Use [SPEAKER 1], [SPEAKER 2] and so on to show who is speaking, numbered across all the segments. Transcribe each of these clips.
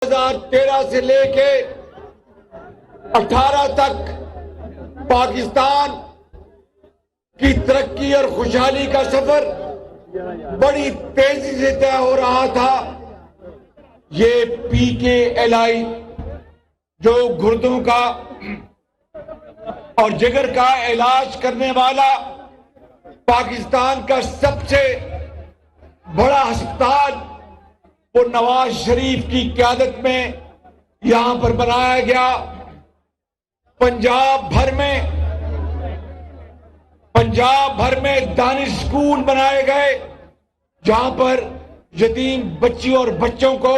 [SPEAKER 1] 2013 سے لے کے 18 تک پاکستان کی ترقی اور خوشحالی کا سفر بڑی تیزی سے طے ہو رہا تھا۔ یہ PKLI جو گردوں کا اور جگر کا علاج کرنے والا پاکستان کا سب سے بڑا ہسپتال، وہ نواز شریف کی قیادت میں یہاں پر بنایا گیا۔ پنجاب بھر میں دانش اسکول بنائے گئے جہاں پر یتیم بچیوں اور بچوں کو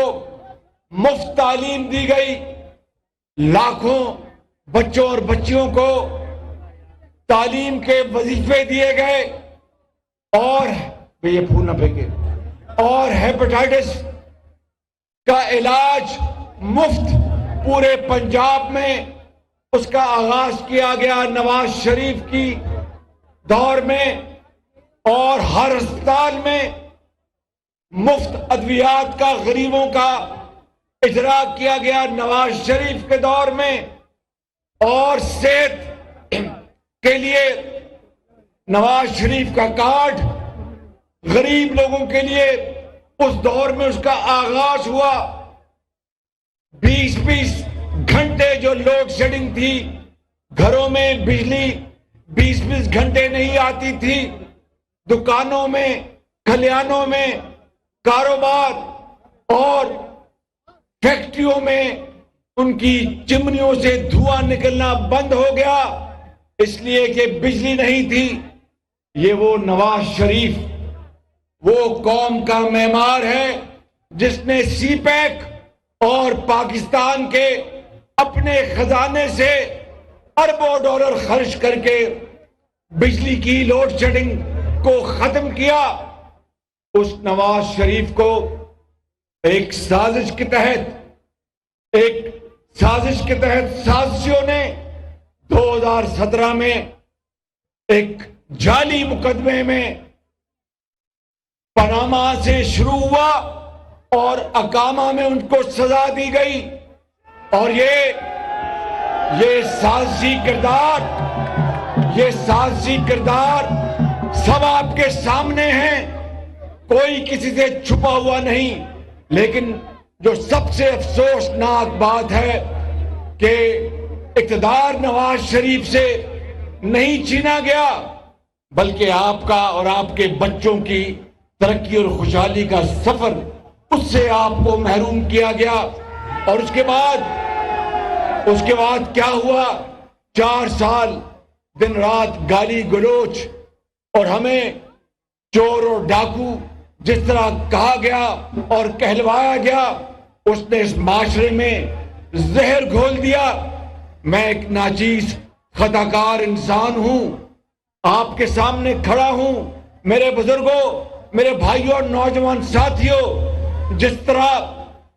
[SPEAKER 1] مفت تعلیم دی گئی۔ لاکھوں بچوں اور بچیوں کو تعلیم کے وظیفے دیے گئے اور یہ پھول نہ پھینکے، اور ہیپاٹائٹس کا علاج مفت پورے پنجاب میں اس کا آغاز کیا گیا نواز شریف کی دور میں، اور ہر ہسپتال میں مفت ادویات کا غریبوں کا اجرا کیا گیا نواز شریف کے دور میں، اور صحت کے لیے نواز شریف کا کارڈ غریب لوگوں کے لیے اس دور میں اس کا آغاز ہوا۔ 20 گھنٹے جو لوڈ شیڈنگ تھی، گھروں میں بجلی 20 گھنٹے نہیں آتی تھی، دکانوں میں، کھلیانوں میں، کاروبار اور فیکٹریوں میں ان کی چمنیوں سے دھواں نکلنا بند ہو گیا، اس لیے کہ بجلی نہیں تھی۔ یہ وہ نواز شریف، وہ قوم کا معمار ہے جس نے سی پیک اور پاکستان کے اپنے خزانے سے اربوں ڈالر خرچ کر کے بجلی کی لوڈ شیڈنگ کو ختم کیا۔ اس نواز شریف کو ایک سازش کے تحت سازشیوں نے 2017 میں ایک جعلی مقدمے میں پاناما سے شروع ہوا اور اقامہ میں ان کو سزا دی گئی، اور یہ سازشی کردار سب آپ کے سامنے ہیں، کوئی کسی سے چھپا ہوا نہیں۔ لیکن جو سب سے افسوسناک بات ہے کہ اقتدار نواز شریف سے نہیں چھینا گیا، بلکہ آپ کا اور آپ کے بچوں کی ترقی اور خوشحالی کا سفر اس سے آپ کو محروم کیا گیا۔ اور اس کے بعد کیا ہوا؟ 4 سال دن رات گالی گلوچ اور ہمیں چور اور ڈاکو جس طرح کہا گیا اور کہلوایا گیا، اس نے اس معاشرے میں زہر گھول دیا۔ میں ایک ناچیز خطا کار انسان ہوں، آپ کے سامنے کھڑا ہوں۔ میرے بزرگوں، میرے بھائیوں اور نوجوان ساتھیوں، جس طرح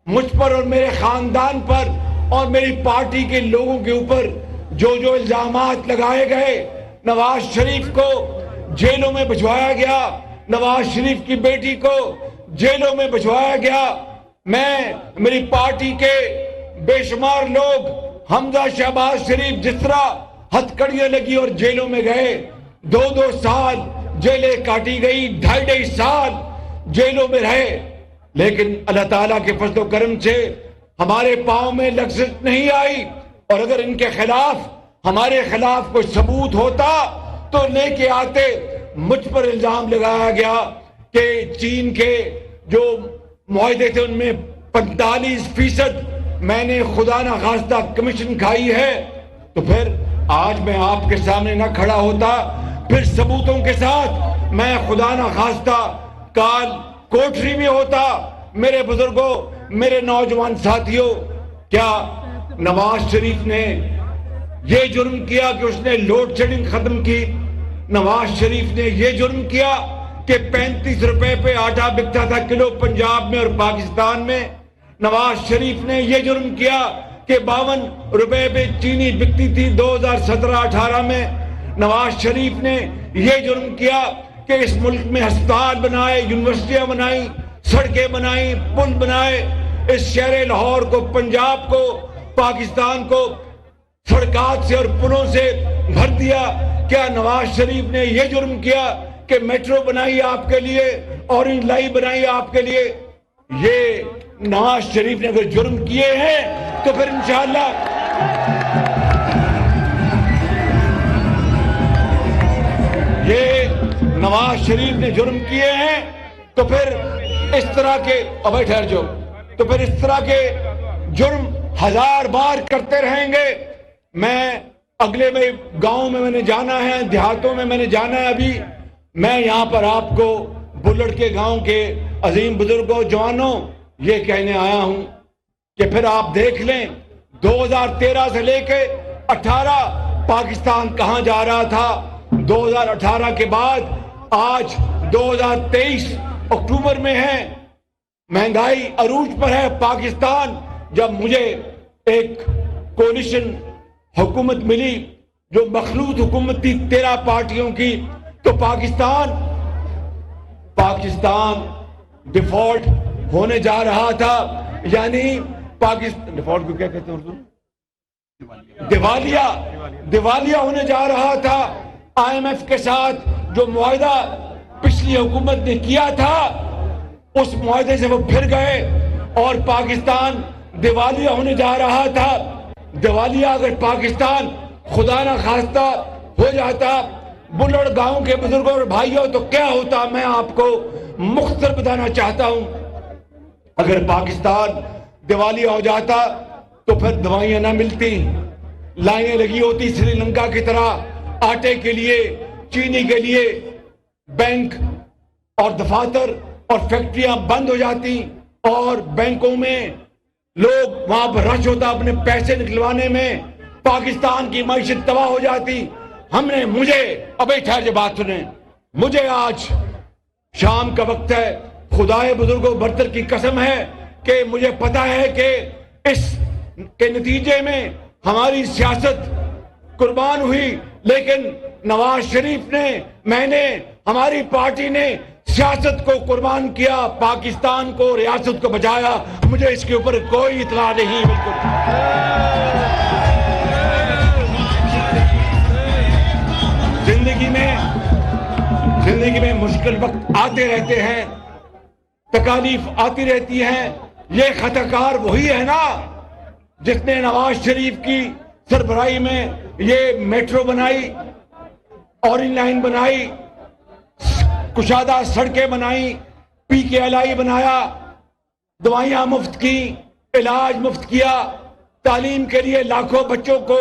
[SPEAKER 1] مجھ پر اور میرے خاندان پر اور میری پارٹی کے لوگوں کے اوپر جو الزامات لگائے گئے، نواز شریف کو جیلوں میں بھجوایا گیا، نواز شریف کی بیٹی کو جیلوں میں بھجوایا گیا، میری پارٹی کے بے شمار لوگ، حمزہ شہباز شریف جس طرح ہتھ کڑیاں لگی اور جیلوں میں گئے، 2 سال جیلیں کاٹی گئی، 2.5 سال جیلوں میں رہے، لیکن اللہ تعالیٰ کے فضل و کرم سے ہمارے پاؤں میں لغزش نہیں آئی۔ اور اگر ان کے خلاف، ہمارے خلاف کوئی ثبوت ہوتا تو لے کے آتے۔ مجھ پر الزام لگایا گیا کہ چین کے جو معاہدے تھے ان میں 45% میں نے خدا نہ خواستہ کمیشن کھائی ہے، تو پھر آج میں آپ کے سامنے نہ کھڑا ہوتا، پھر ثبوتوں کے ساتھ میں خدا نہ خواستہ کال کوٹری میں ہوتا۔ میرے بزرگوں، میرے نوجوان ساتھیوں، کیا نواز شریف نے یہ جرم کیا کہ اس نے لوڈ شیڈنگ ختم کی؟ نواز شریف نے یہ جرم کیا کہ 35 روپے پہ آٹا بکتا تھا کلو پنجاب میں اور پاکستان میں؟ نواز شریف نے یہ جرم کیا کہ 52 روپے پہ چینی بکتی تھی 2017-18 میں؟ نواز شریف نے یہ جرم کیا کہ اس ملک میں ہسپتال بنائے، یونیورسٹیاں بنائیں، سڑکیں بنائیں، پل بنائے؟ اس شہر لاہور کو، پنجاب کو، پاکستان کو سڑکات سے اور پلوں سے بھر دیا؟ کیا نواز شریف نے یہ جرم کیا کہ میٹرو بنائی آپ کے لیے، اورنج لائن بنائی آپ کے لیے؟ یہ نواز شریف نے اگر جرم کیے ہیں تو پھر انشاءاللہ یہ نواز شریف نے جرم کیے ہیں تو پھر اس طرح کے ابھی ٹھہر جاؤ، تو پھر اس طرح کے جرم ہزار بار کرتے رہیں گے۔ میں اگلے میں گاؤں میں نے جانا ہے، دیہاتوں میں نے جانا ہے۔ ابھی میں یہاں پر آپ کو بلڑ کے گاؤں کے عظیم بزرگوں، جوانوں یہ کہنے آیا ہوں کہ پھر آپ دیکھ لیں 2013 سے لے کے 18 پاکستان کہاں جا رہا تھا، 2018 کے بعد آج 2023 اکتوبر میں ہے، مہنگائی عروج پر ہے پاکستان۔ جب مجھے ایک کولیشن حکومت ملی جو مخلوط حکومت تھی 13 پارٹیوں کی، تو پاکستان ڈیفالٹ ہونے جا رہا تھا، یعنی پاکستان ڈیفالٹ کو کیا کہتے ہیں اردو؟ دیوالیہ ہونے جا رہا تھا۔ آئی ایم ایف کے ساتھ جو معاہدہ پچھلی حکومت نے کیا تھا اس معاہدے سے وہ پھر گئے اور پاکستان دیوالیہ ہونے جا رہا تھا۔ دیوالیہ اگر پاکستان خدا نہ خواستہ ہو جاتا بلڑ گاؤں کے بزرگوں اور بھائیوں تو کیا ہوتا، میں آپ کو مختصر بتانا چاہتا ہوں۔ اگر پاکستان دیوالیہ ہو جاتا تو پھر دوائیاں نہ ملتی، لائنیں لگی ہوتی سری لنکا کی طرح آٹے کے لیے، چینی کے لیے، بینک اور دفاتر اور فیکٹریاں بند ہو جاتی اور بینکوں میں لوگ وہاں پر رش ہوتا اپنے پیسے نکلوانے میں، پاکستان کی معیشت تباہ ہو جاتی۔ مجھے ابھی ٹھہر کے بات سنیں، مجھے آج شام کا وقت ہے، خدائے بزرگوں برتر کی قسم ہے کہ مجھے پتا ہے کہ اس کے نتیجے میں ہماری سیاست قربان ہوئی، لیکن نواز شریف نے، میں نے، ہماری پارٹی نے سیاست کو قربان کیا، پاکستان کو، ریاست کو بچایا۔ مجھے اس کے اوپر کوئی اطلاع نہیں۔ بالکل زندگی میں مشکل وقت آتے رہتے ہیں، تکالیف آتی رہتی ہیں۔ یہ خطا کار وہی ہے نا جس نے نواز شریف کی سربراہی میں یہ میٹرو بنائی، اورنج لائن بنائی، کشادہ سڑکیں بنائی، پی کے ایل آئی بنایا، دوائیاں مفت کی، علاج مفت کیا، تعلیم کے لیے لاکھوں بچوں کو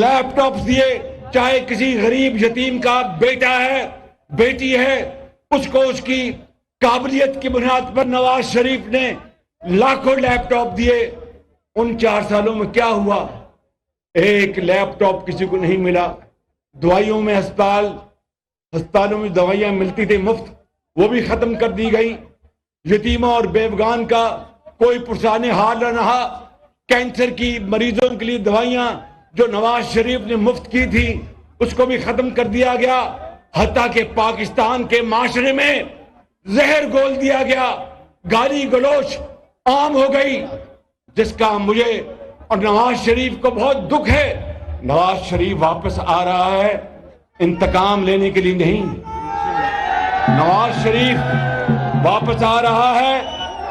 [SPEAKER 1] لیپ ٹاپ دیے، چاہے کسی غریب یتیم کا بیٹا ہے، بیٹی ہے، اس کو اس کی قابلیت کی بنیاد پر نواز شریف نے لاکھوں لیپ ٹاپ دیے۔ ان 4 سالوں میں کیا ہوا؟ ایک لیپ ٹاپ کسی کو نہیں ملا۔ دوائیوں میں ہسپتالوں میں دوائیاں ملتی تھی مفت، وہ بھی ختم کر دی گئی۔ یتیموں اور بیوگان کا کوئی پرسان حال نہ رہا۔ کینسر کی مریضوں کے لیے دوائیاں جو نواز شریف نے مفت کی تھی اس کو بھی ختم کر دیا گیا، حتیٰ کہ پاکستان کے معاشرے میں زہر گھول دیا گیا، گالی گلوچ عام ہو گئی، جس کا مجھے اور نواز شریف کو بہت دکھ ہے۔ نواز شریف واپس آ رہا ہے انتقام لینے کے لیے نہیں، نواز شریف واپس آ رہا ہے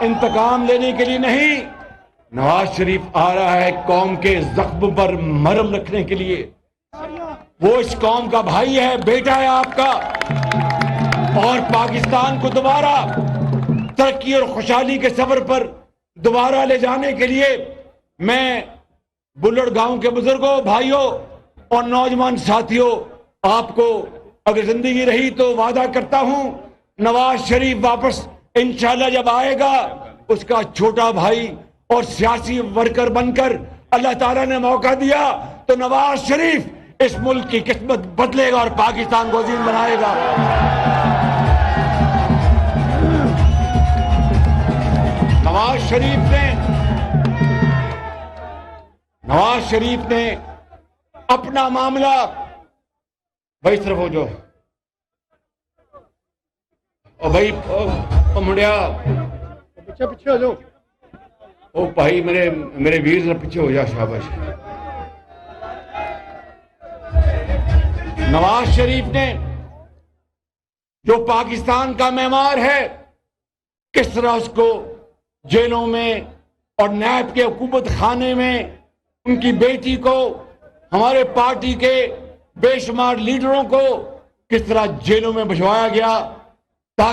[SPEAKER 1] انتقام لینے کے لیے نہیں، نواز شریف آ رہا ہے قوم کے زخم پر مرہم رکھنے کے لیے۔ وہ اس قوم کا بھائی ہے، بیٹا ہے آپ کا، اور پاکستان کو دوبارہ ترقی اور خوشحالی کے سفر پر دوبارہ لے جانے کے لیے میں بلڑ گاؤں کے بزرگوں، بھائیوں اور نوجوان ساتھیوں، آپ کو اگر زندگی رہی تو وعدہ کرتا ہوں نواز شریف واپس انشاءاللہ جب آئے گا اس کا چھوٹا بھائی اور سیاسی ورکر بن کر اللہ تعالیٰ نے موقع دیا تو نواز شریف اس ملک کی قسمت بدلے گا اور پاکستان کو عظیم بنائے گا۔ نواز شریف نے اپنا معاملہ، بھائی طرف ہو جاؤ، اور بھائی منڈیا
[SPEAKER 2] پیچھے ہو جاؤ،
[SPEAKER 1] او بھائی میرے ویر ذرا پیچھے ہو جا, شاباش. نواز شریف نے جو پاکستان کا معمار ہے, کس طرح اس کو جیلوں میں اور نیب کے حکومت خانے میں ان کی بیٹی کو, ہمارے پارٹی کے بے شمار لیڈروں کو کس طرح جیلوں میں بھجوایا گیا,